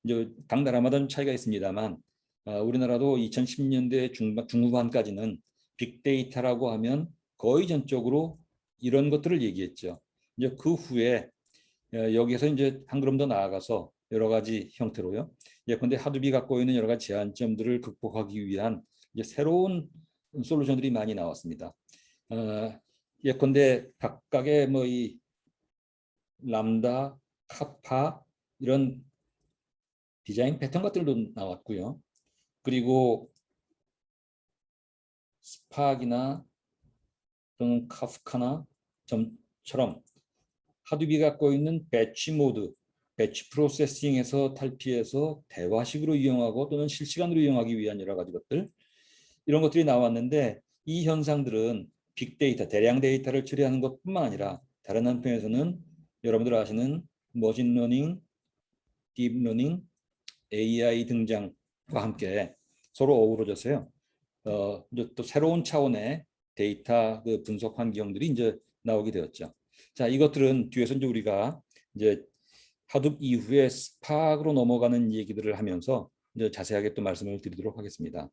이제 각 나라마다 좀 차이가 있습니다만 우리나라도 2010년대 중후반까지는 빅데이터라고 하면 거의 전적으로 이런 것들을 얘기했죠. 이제 그 후에 여기에서 이제 한 걸음 더 나아가서 여러 가지 형태로요. 예컨대 하둡이 갖고 있는 여러 가지 제한점들을 극복하기 위한 이제 새로운 솔루션들이 많이 나왔습니다. 예컨대 각각의 뭐 이 람다, 카파 이런 디자인 패턴 같은 것도 나왔고요. 그리고 스파크나 또는 카프카나 점처럼 하둡이 갖고 있는 배치 모드, 배치 프로세싱에서 탈피해서 대화식으로 이용하고 또는 실시간으로 이용하기 위한 여러 가지 것들, 이런 것들이 나왔는데, 이 현상들은 빅데이터, 대량 데이터를 처리하는 것뿐만 아니라 다른 한편에서는 여러분들 아시는 머신러닝, 딥러닝, AI 등장과 함께 서로 어우러져서요. 또 새로운 차원의 데이터 그 분석 환경들이 이제 나오게 되었죠. 자, 이것들은 뒤에서 이제 우리가 이제 하둡 이후에 스파크로 넘어가는 얘기들을 하면서 이제 자세하게 또 말씀을 드리도록 하겠습니다.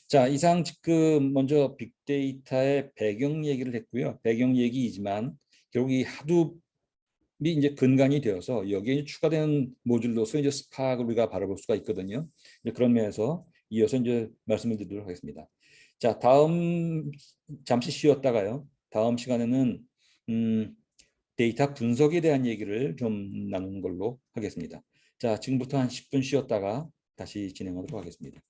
자, 이상 지금 먼저 빅데이터의 배경 얘기를 했고요. 배경 얘기이지만 결국 이 하둡이 이제 근간이 되어서 여기에 추가되는 모듈로서 이제 스파크를 우리가 바라볼 수가 있거든요. 그런 면에서 이어서 이제 말씀을 드리도록 하겠습니다. 자, 다음 잠시 쉬었다가요. 다음 시간에는 데이터 분석에 대한 얘기를 좀 나누는 걸로 하겠습니다. 자, 지금부터 한 10분 쉬었다가 다시 진행하도록 하겠습니다.